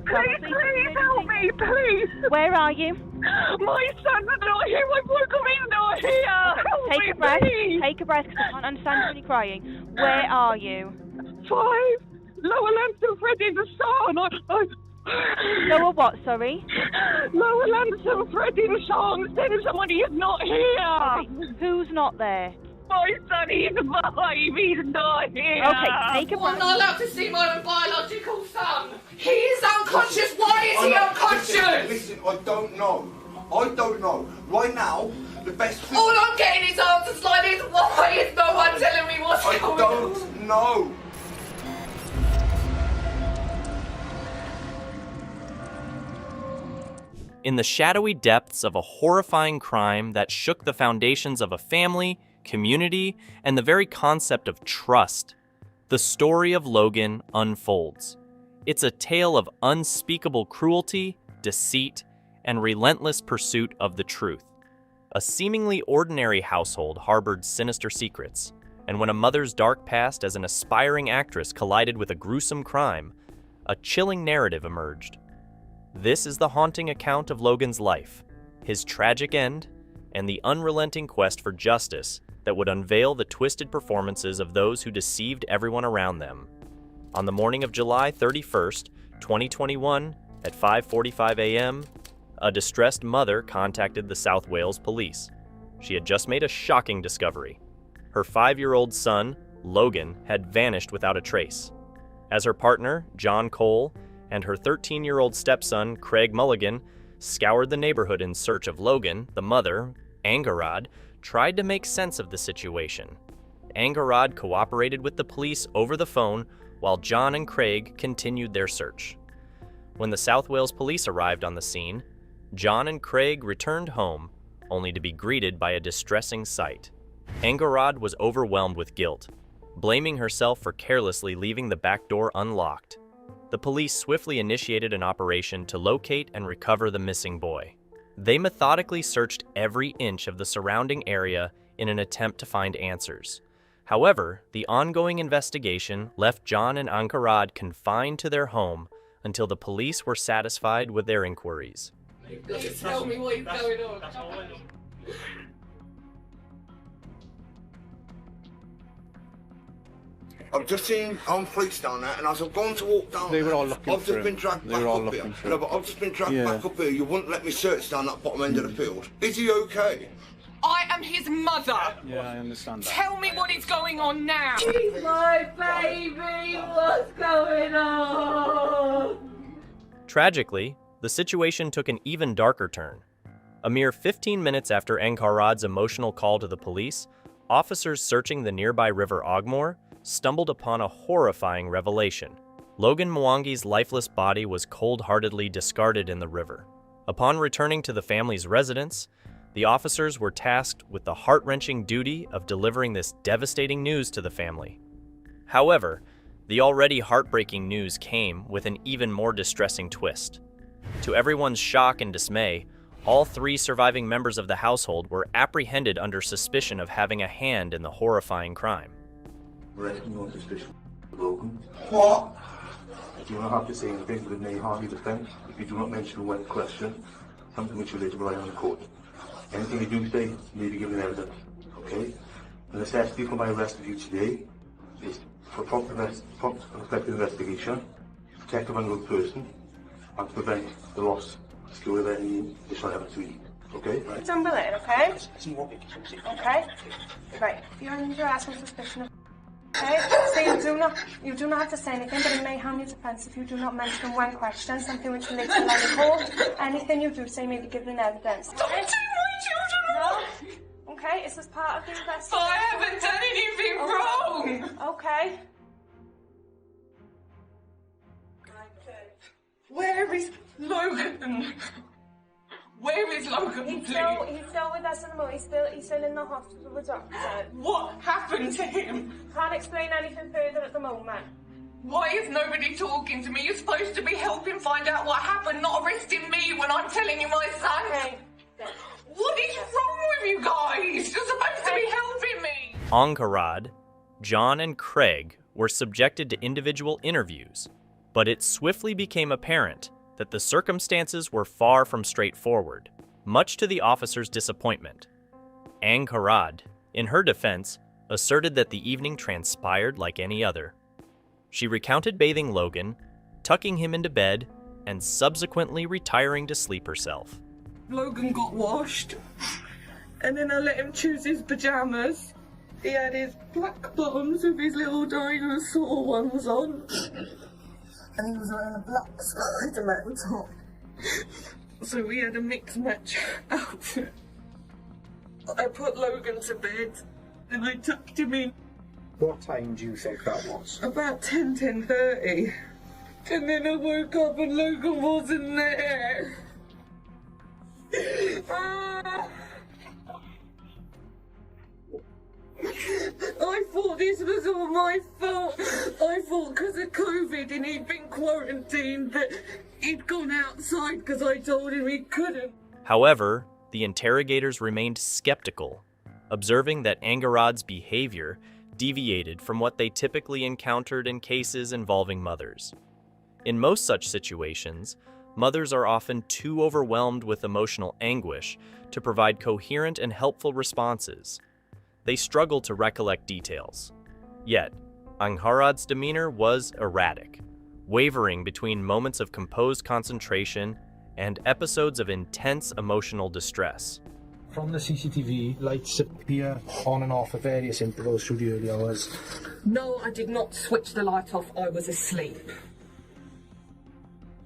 Please help me, please. Where are you? My son's not here. My boy Commy's not here. Help Take me, a breath. please. Take a breath, because I can't understand you when you're crying. Where are you? 5 Lower Lanston Freddy's a song. Lower what, sorry? Lower Lanston Freddy's song. Saying somebody is not here. Okay. Who's not there? My son, he's alive. He's not here. Okay, take a breath. I'm not allowed to see my own biological son. He is unconscious. Why is he unconscious? Listen, I don't know. Right now, the best thing... All I'm getting is answers like this. Why is no one telling me what's going on? I don't know. In the shadowy depths of a horrifying crime that shook the foundations of a family, community, and the very concept of trust, the story of Logan unfolds. It's a tale of unspeakable cruelty, deceit, and relentless pursuit of the truth. A seemingly ordinary household harbored sinister secrets, and when a mother's dark past as an aspiring actress collided with a gruesome crime, a chilling narrative emerged. This is the haunting account of Logan's life, his tragic end, and the unrelenting quest for justice that would unveil the twisted performances of those who deceived everyone around them. On the morning of July 31st, 2021, at 5:45 a.m., a distressed mother contacted the South Wales police. She had just made a shocking discovery. Her 5-year-old son, Logan, had vanished without a trace. As her partner, John Cole, and her 13-year-old stepson, Craig Mulligan, scoured the neighborhood in search of Logan, the mother, Angarad, tried to make sense of the situation. Angarad cooperated with the police over the phone while John and Craig continued their search. When the South Wales police arrived on the scene, John and Craig returned home, only to be greeted by a distressing sight. Angarad was overwhelmed with guilt, blaming herself for carelessly leaving the back door unlocked. The police swiftly initiated an operation to locate and recover the missing boy. They methodically searched every inch of the surrounding area in an attempt to find answers. However, the ongoing investigation left John and Angarad confined to their home until the police were satisfied with their inquiries. Please tell me what is going on. I've just seen freaks down there, and as I've gone to walk down They were all looking I've for just been him. dragged They back were all up here. looking for No, him. but I've just been dragged Yeah. back up here. You wouldn't let me search down that bottom end of the field. Is he okay? I am his mother. Yeah, I understand that. Tell me what is going on now. He's my baby. What's going on? Tragically, the situation took an even darker turn. A mere 15 minutes after Angarad's emotional call to the police, officers searching the nearby River Ogmore stumbled upon a horrifying revelation. Logan Mwangi's lifeless body was cold-heartedly discarded in the river. Upon returning to the family's residence, the officers were tasked with the heart-wrenching duty of delivering this devastating news to the family. However, the already heartbreaking news came with an even more distressing twist. To everyone's shock and dismay, all 3 surviving members of the household were apprehended under suspicion of having a hand in the horrifying crime. Arresting on suspicion of Logan. What? I do not have to say anything that may harm your defence if you do not mention a wet question, something which will later rely on the court. Anything you do say may be given evidence, okay? The necessity for my arrest of you today is for prompt and effective investigation, protect a vulnerable person, and to prevent the loss of skill of any additional evidence we need, okay? Right. It's unrelated, okay? Okay? Right. You're under arrest on suspicion of... Okay? So you do not have to say anything, but it may harm your defence if you do not mention one question, something which relates to the court. Anything you do say may be given evidence. Don't take my children off! No? Okay, it's as part of the investigation. But I haven't done anything wrong! Okay. Where is Logan? Where is Logan, He's please? still with us at the moment. He's still in the hospital with doctor. What happened to him? Can't explain anything further at the moment. Why is nobody talking to me? You're supposed to be helping find out what happened, not arresting me when I'm telling you my son. Okay. What is wrong with you guys? You're supposed to be helping me. Angarad, John, and Craig were subjected to individual interviews, but it swiftly became apparent that the circumstances were far from straightforward, much to the officer's disappointment. Angharad, in her defense, asserted that the evening transpired like any other. She recounted bathing Logan, tucking him into bed, and subsequently retiring to sleep herself. Logan got washed, and then I let him choose his pajamas. He had his black bottoms with his little dinosaur ones on, and he was wearing a black Spider-Man top. So we had a mixed match outfit. I put Logan to bed, and I tucked him in. What time do you think that was? About 10:30. And then I woke up and Logan wasn't there. I thought this was all my fault. I thought because of COVID and he'd been quarantined that he'd gone outside because I told him he couldn't. However, the interrogators remained skeptical, observing that Angharad's behavior deviated from what they typically encountered in cases involving mothers. In most such situations, mothers are often too overwhelmed with emotional anguish to provide coherent and helpful responses. They struggle to recollect details. Yet, Angharad's demeanor was erratic, wavering between moments of composed concentration and episodes of intense emotional distress. From the CCTV, lights appear on and off at various intervals through the early hours. No, I did not switch the light off. I was asleep.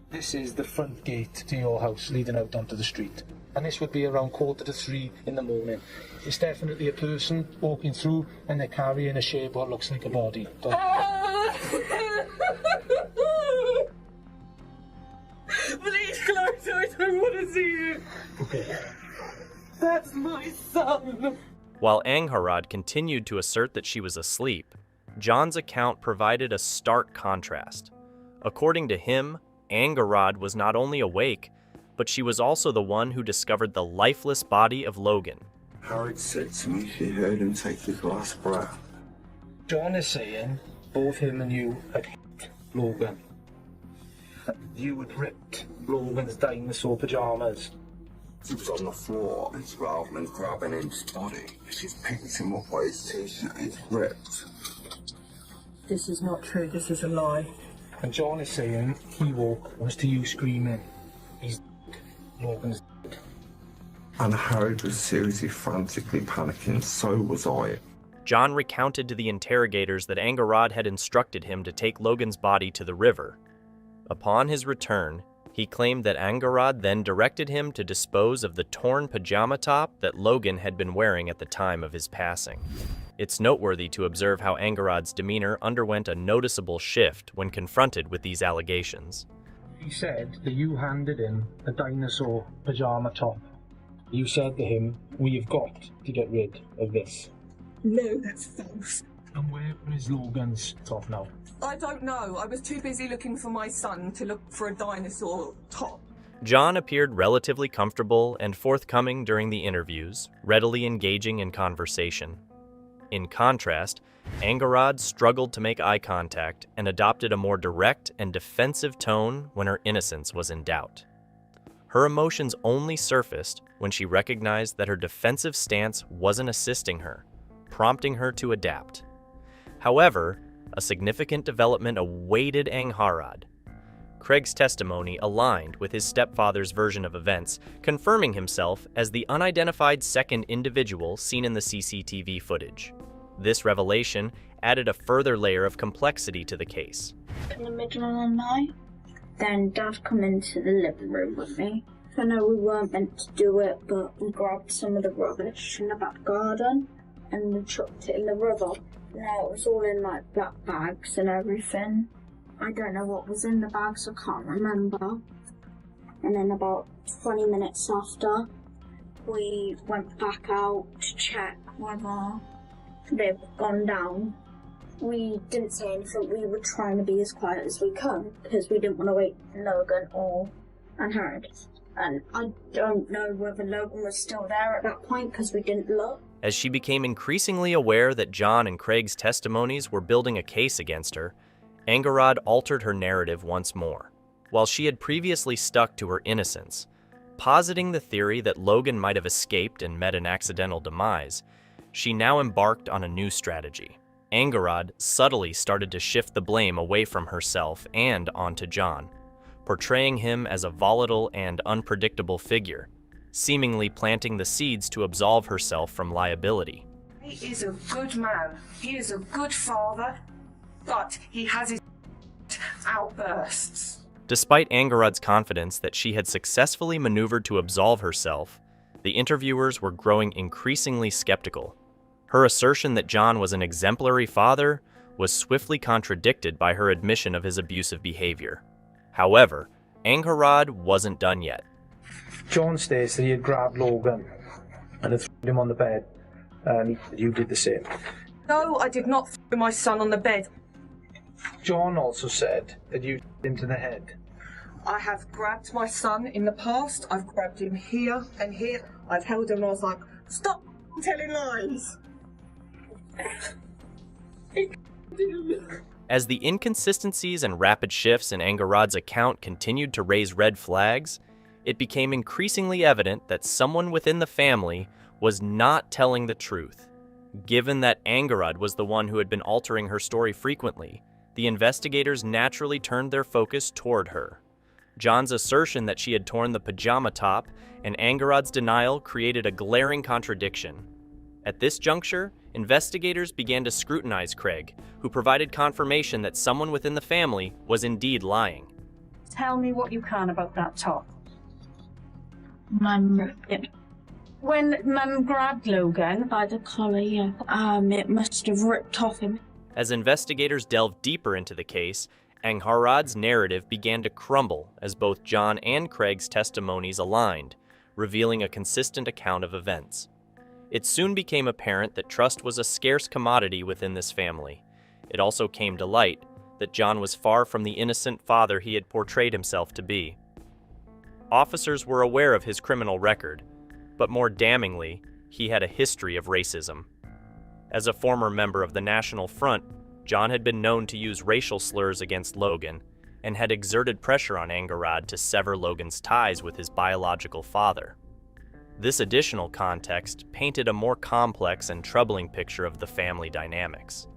This is the front gate to your house leading out onto the street. And this would be around 2:45 in the morning. It's definitely a person walking through and they're carrying a shape what looks like a body. Please close, I don't want to see it. Okay. That's my son. While Angharad continued to assert that she was asleep, John's account provided a stark contrast. According to him, Angharad was not only awake, but she was also the one who discovered the lifeless body of Logan. Harriet said to me she heard him take his last breath. John is saying both him and you had hit Logan. You had ripped Logan's dinosaur pajamas. He was on the floor, and rather than grabbing his body, she picked him up by his t-shirt and it's ripped. This is not true, this is a lie. And John is saying he woke was to you screaming, he's Logan's dead. And Harriet was seriously frantically panicking, so was I. John recounted to the interrogators that Angharad had instructed him to take Logan's body to the river. Upon his return, he claimed that Angharad then directed him to dispose of the torn pajama top that Logan had been wearing at the time of his passing. It's noteworthy to observe how Angharad's demeanor underwent a noticeable shift when confronted with these allegations. He said that you handed him a dinosaur pajama top. You said to him, "We have got to get rid of this." No, that's false. And where is Logan's top now? I don't know. I was too busy looking for my son to look for a dinosaur top. John appeared relatively comfortable and forthcoming during the interviews, readily engaging in conversation. In contrast, Angharad struggled to make eye contact and adopted a more direct and defensive tone when her innocence was in doubt. Her emotions only surfaced when she recognized that her defensive stance wasn't assisting her, prompting her to adapt. However, a significant development awaited Angharad. Craig's testimony aligned with his stepfather's version of events, confirming himself as the unidentified second individual seen in the CCTV footage. This revelation added a further layer of complexity to the case. In the middle of the night, then Dad come into the living room with me. I know we weren't meant to do it, but we grabbed some of the rubbish in the back garden and we chucked it in the river. Now it was all in like black bags and everything. I don't know what was in the bags, I can't remember. And then about 20 minutes after, we went back out to check whether they've gone down. We didn't say anything, we were trying to be as quiet as we could because we didn't want to wake Logan or unheard. And I don't know whether Logan was still there at that point because we didn't look. As she became increasingly aware that John and Craig's testimonies were building a case against her, Angharad altered her narrative once more. While she had previously stuck to her innocence, positing the theory that Logan might have escaped and met an accidental demise, she now embarked on a new strategy. Angharad subtly started to shift the blame away from herself and onto John, portraying him as a volatile and unpredictable figure, seemingly planting the seeds to absolve herself from liability. He is a good man. He is a good father, but he has his outbursts. Despite Angharad's confidence that she had successfully maneuvered to absolve herself, the interviewers were growing increasingly skeptical. Her assertion that John was an exemplary father was swiftly contradicted by her admission of his abusive behavior. However, Angharad wasn't done yet. John states that he had grabbed Logan and had thrown him on the bed, and you did the same. No, I did not throw my son on the bed. John also said that you hit him to the head. I have grabbed my son in the past. I've grabbed him here and here. I've held him and I was like, stop telling lies. As the inconsistencies and rapid shifts in Angharad's account continued to raise red flags, it became increasingly evident that someone within the family was not telling the truth. Given that Angharad was the one who had been altering her story frequently, the investigators naturally turned their focus toward her. John's assertion that she had torn the pajama top and Angharad's denial created a glaring contradiction. At this juncture, investigators began to scrutinize Craig, who provided confirmation that someone within the family was indeed lying. Tell me what you can about that top. Mum ripped it. When Mum grabbed Logan, By the collar, yeah. It must have ripped off him. As investigators delved deeper into the case, Angharad's narrative began to crumble as both John and Craig's testimonies aligned, revealing a consistent account of events. It soon became apparent that trust was a scarce commodity within this family. It also came to light that John was far from the innocent father he had portrayed himself to be. Officers were aware of his criminal record, but more damningly, he had a history of racism. As a former member of the National Front, John had been known to use racial slurs against Logan and had exerted pressure on Angharad to sever Logan's ties with his biological father. This additional context painted a more complex and troubling picture of the family dynamics.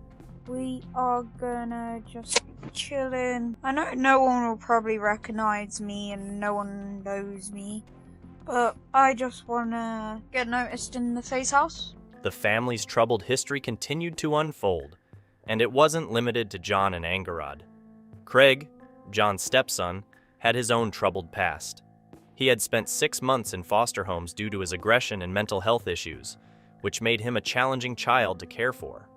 We are gonna just be chilling. I know no one will probably recognize me and no one knows me, but I just wanna get noticed in the face house. The family's troubled history continued to unfold, and it wasn't limited to John and Angharad. Craig, John's stepson, had his own troubled past. He had spent 6 months in foster homes due to his aggression and mental health issues, which made him a challenging child to care for.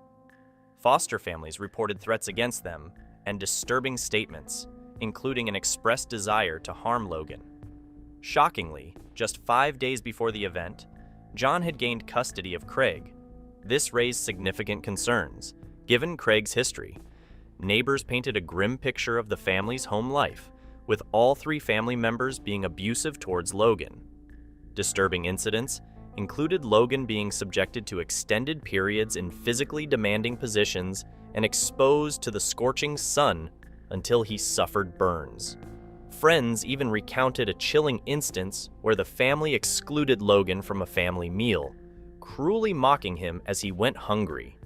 Foster families reported threats against them and disturbing statements, including an expressed desire to harm Logan. Shockingly, just 5 days before the event, John had gained custody of Craig. This raised significant concerns, given Craig's history. Neighbors painted a grim picture of the family's home life, with all 3 family members being abusive towards Logan. Disturbing incidents included Logan being subjected to extended periods in physically demanding positions and exposed to the scorching sun until he suffered burns. Friends even recounted a chilling instance where the family excluded Logan from a family meal, cruelly mocking him as he went hungry.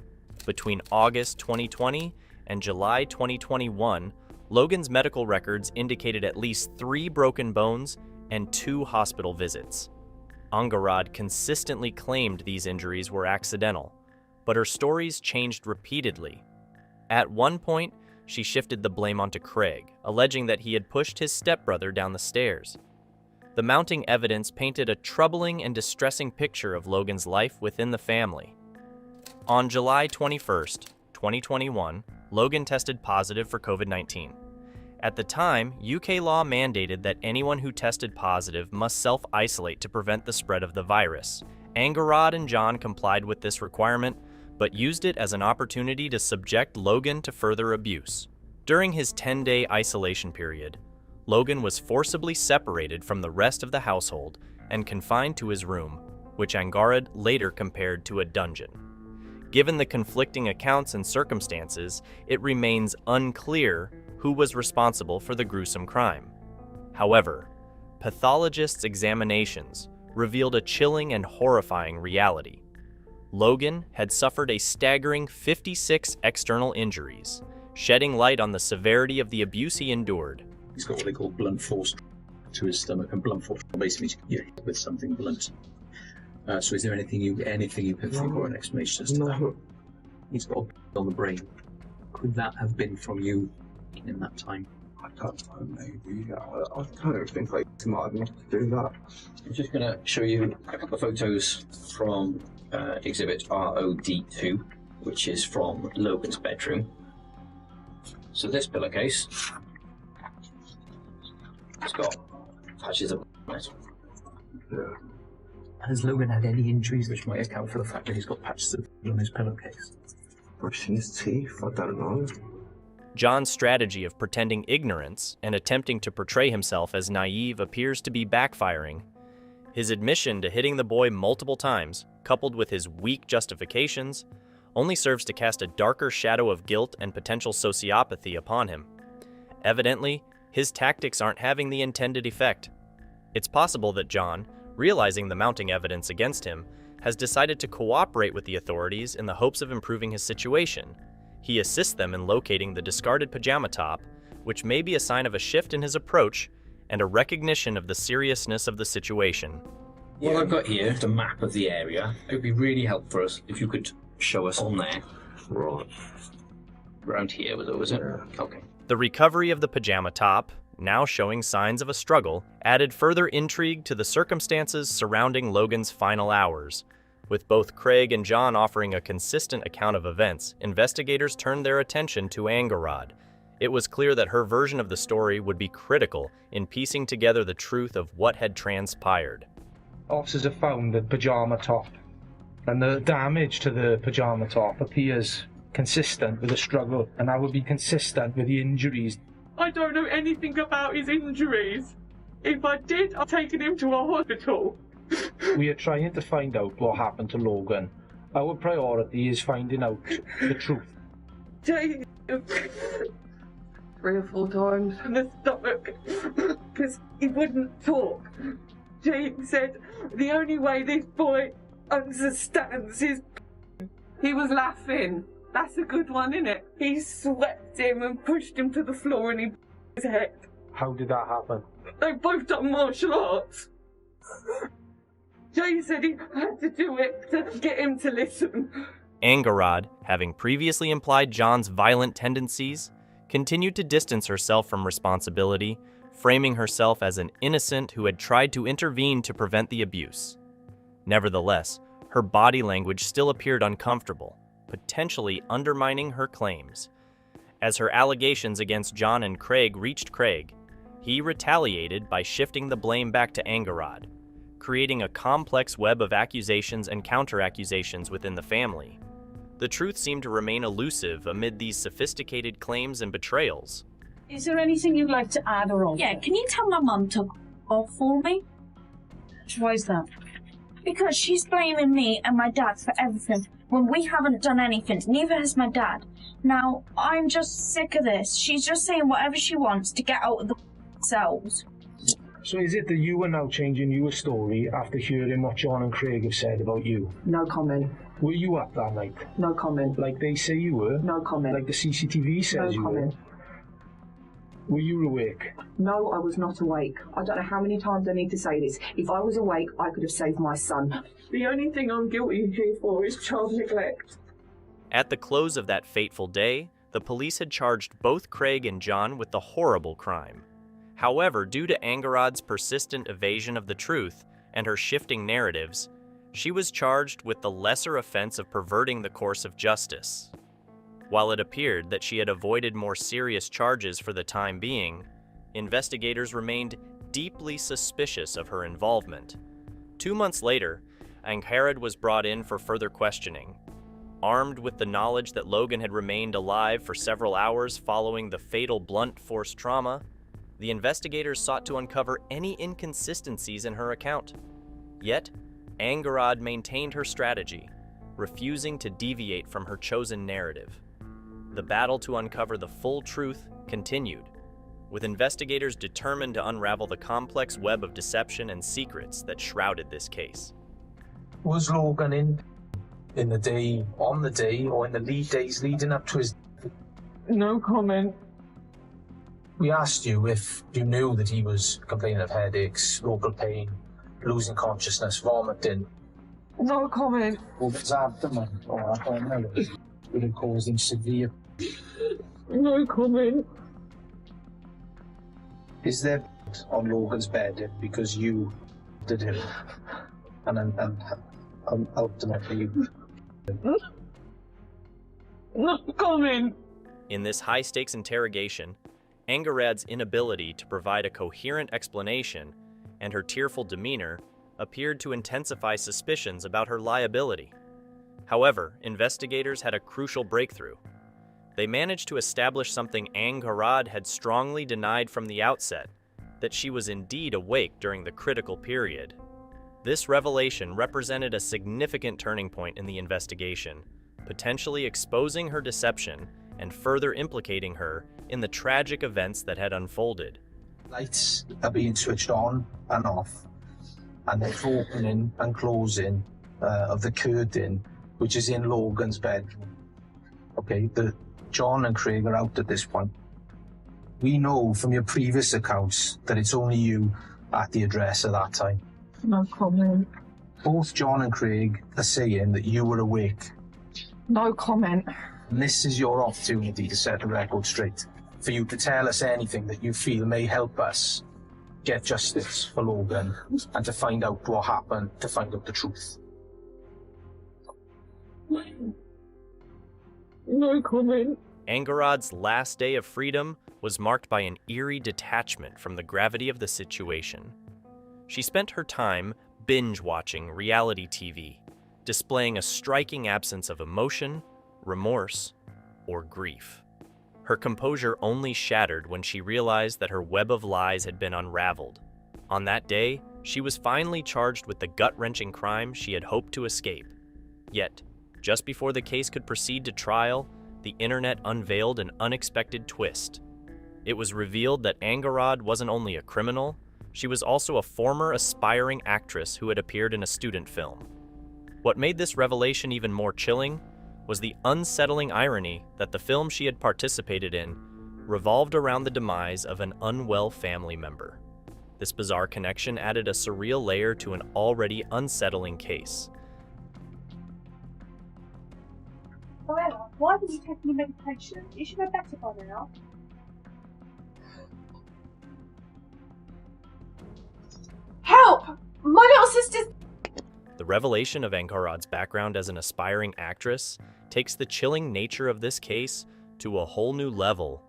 Between August 2020 and July 2021, Logan's medical records indicated at least 3 broken bones and 2 hospital visits. Angharad consistently claimed these injuries were accidental, but her stories changed repeatedly. At one point, she shifted the blame onto Craig, alleging that he had pushed his stepbrother down the stairs. The mounting evidence painted a troubling and distressing picture of Logan's life within the family. On July 21st, 2021, Logan tested positive for COVID-19. At the time, UK law mandated that anyone who tested positive must self-isolate to prevent the spread of the virus. Angharad and John complied with this requirement, but used it as an opportunity to subject Logan to further abuse. During his 10-day isolation period, Logan was forcibly separated from the rest of the household and confined to his room, which Angharad later compared to a dungeon. Given the conflicting accounts and circumstances, it remains unclear who was responsible for the gruesome crime. However, pathologists' examinations revealed a chilling and horrifying reality. Logan had suffered a staggering 56 external injuries, shedding light on the severity of the abuse he endured. He's got what they call blunt force to his stomach, and blunt force basically means you're hit with something blunt. So is there anything you can think or an explanation as to that? He's got a on the brain. Could that have been from you in that time? I don't know, maybe. I don't think like he might have meant to do that. I'm just going to show you a couple of photos from exhibit ROD2, which is from Logan's bedroom. So this pillowcase, it's got patches of it. Yeah. Has Logan had any injuries which might account for the fact that he's got patches of on his pillowcase? Brushing his teeth? I don't know. John's strategy of pretending ignorance and attempting to portray himself as naive appears to be backfiring. His admission to hitting the boy multiple times, coupled with his weak justifications, only serves to cast a darker shadow of guilt and potential sociopathy upon him. Evidently, his tactics aren't having the intended effect. It's possible that John, realizing the mounting evidence against him, has decided to cooperate with the authorities in the hopes of improving his situation. He assists them in locating the discarded pajama top, which may be a sign of a shift in his approach and a recognition of the seriousness of the situation. What I've got here is a map of the area. It would be really helpful for us if you could show us on there. Right. Around here, was it? Yeah. Okay. The recovery of the pajama top, now showing signs of a struggle, added further intrigue to the circumstances surrounding Logan's final hours. With both Craig and John offering a consistent account of events, investigators turned their attention to Angarod. It was clear that her version of the story would be critical in piecing together the truth of what had transpired. Officers have found the pajama top, and the damage to the pajama top appears consistent with the struggle, and that would be consistent with the injuries. I don't know anything about his injuries. If I did, I've taken him to a hospital. We are trying to find out what happened to Logan. Our priority is finding out the truth. Jay, 3 or 4 times in the stomach because he wouldn't talk. Jay said the only way this boy understands is he was laughing. That's a good one, isn't it? He swept him and pushed him to the floor and he his head. How did that happen? They've both done martial arts. Jay said he had to do it to get him to listen. Angarod, having previously implied John's violent tendencies, continued to distance herself from responsibility, framing herself as an innocent who had tried to intervene to prevent the abuse. Nevertheless, her body language still appeared uncomfortable, potentially undermining her claims. As her allegations against John and Craig reached Craig, he retaliated by shifting the blame back to Angarod, creating a complex web of accusations and counter-accusations within the family. The truth seemed to remain elusive amid these sophisticated claims and betrayals. Is there anything you'd like to add or alter? Yeah, can you tell my mum to off for me? Why is that? Because she's blaming me and my dad for everything when we haven't done anything. Neither has my dad. Now, I'm just sick of this. She's just saying whatever she wants to get out of the cells. So is it that you are now changing your story after hearing what John and Craig have said about you? No comment. Were you up that night? No comment. Like they say you were? No comment. Like the CCTV says you were? Were you awake? No, I was not awake. I don't know how many times I need to say this. If I was awake, I could have saved my son. The only thing I'm guilty here for is child neglect. At the close of that fateful day, the police had charged both Craig and John with the horrible crime. However, due to Angarod's persistent evasion of the truth and her shifting narratives, she was charged with the lesser offense of perverting the course of justice. While it appeared that she had avoided more serious charges for the time being, investigators remained deeply suspicious of her involvement. 2 months later, Angarod was brought in for further questioning. Armed with the knowledge that Logan had remained alive for several hours following the fatal blunt force trauma, the investigators sought to uncover any inconsistencies in her account. Yet, Angarod maintained her strategy, refusing to deviate from her chosen narrative. The battle to uncover the full truth continued. with investigators determined to unravel the complex web of deception and secrets that shrouded this case. Was Logan in the day, on the day, or in the days leading up to his... No comment. We asked you if you knew that he was complaining of headaches, local pain, losing consciousness, vomiting. No comment. Or his abdomen, or abdominal, would have caused him severe... No comment. Is there blood on Logan's bed because you did him? And ultimately you... No comment. In this high-stakes interrogation, Angarad's inability to provide a coherent explanation and her tearful demeanor appeared to intensify suspicions about her liability. However, investigators had a crucial breakthrough. They managed to establish something Angarad had strongly denied from the outset, that she was indeed awake during the critical period. This revelation represented a significant turning point in the investigation, potentially exposing her deception and further implicating her in the tragic events that had unfolded. Lights are being switched on and off, and the opening and closing of the curtain, which is in Logan's bedroom. Okay, John and Craig are out at this point. We know from your previous accounts that it's only you at the address at that time. No comment. Both John and Craig are saying that you were awake. No comment. And this is your opportunity to set the record straight, for you to tell us anything that you feel may help us get justice for Logan and to find out what happened, to find out the truth. No comment. Angarad's last day of freedom was marked by an eerie detachment from the gravity of the situation. She spent her time binge-watching reality TV, displaying a striking absence of emotion, remorse, or grief. Her composure only shattered when she realized that her web of lies had been unraveled. On that day, she was finally charged with the gut-wrenching crime she had hoped to escape. Yet, just before the case could proceed to trial, the internet unveiled an unexpected twist. It was revealed that Angarad wasn't only a criminal, she was also a former aspiring actress who had appeared in a student film. What made this revelation even more chilling was the unsettling irony that the film she had participated in revolved around the demise of an unwell family member. This bizarre connection added a surreal layer to an already unsettling case. However, why was you taking your medication? You should know better by now. Help! My little sister's... The revelation of Angarad's background as an aspiring actress takes the chilling nature of this case to a whole new level.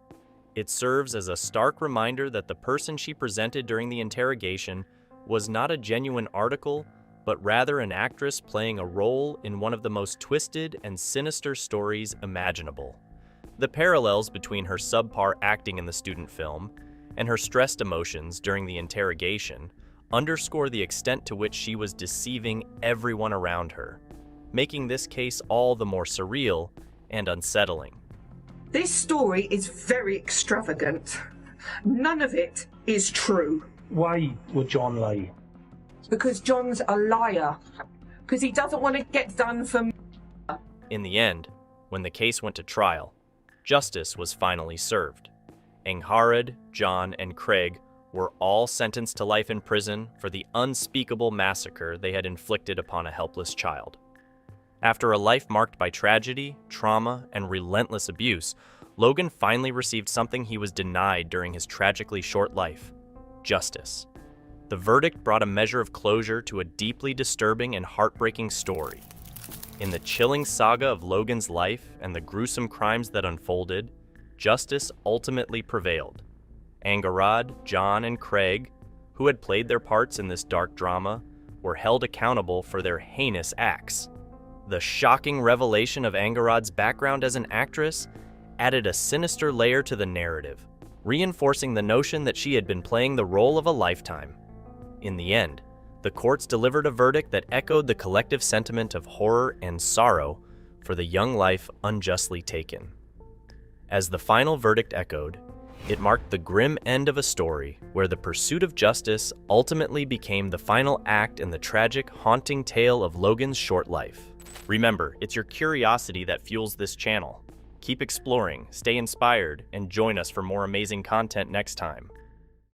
It serves as a stark reminder that the person she presented during the interrogation was not a genuine article, but rather an actress playing a role in one of the most twisted and sinister stories imaginable. The parallels between her subpar acting in the student film and her stressed emotions during the interrogation underscore the extent to which she was deceiving everyone around her, making this case all the more surreal and unsettling. This story is very extravagant. None of it is true. Why would John lie? Because John's a liar. Because he doesn't want to get done for... In the end, when the case went to trial, justice was finally served. Angharad, John, and Craig were all sentenced to life in prison for the unspeakable massacre they had inflicted upon a helpless child. After a life marked by tragedy, trauma, and relentless abuse, Logan finally received something he was denied during his tragically short life: justice. The verdict brought a measure of closure to a deeply disturbing and heartbreaking story. In the chilling saga of Logan's life and the gruesome crimes that unfolded, justice ultimately prevailed. Angarad, John, and Craig, who had played their parts in this dark drama, were held accountable for their heinous acts. The shocking revelation of Angarad's background as an actress added a sinister layer to the narrative, reinforcing the notion that she had been playing the role of a lifetime. In the end, the courts delivered a verdict that echoed the collective sentiment of horror and sorrow for the young life unjustly taken. As the final verdict echoed, It marked the grim end of a story where the pursuit of justice ultimately became the final act in the tragic, haunting tale of Logan's short life. Remember, it's your curiosity that fuels this channel. Keep exploring, stay inspired, and join us for more amazing content next time.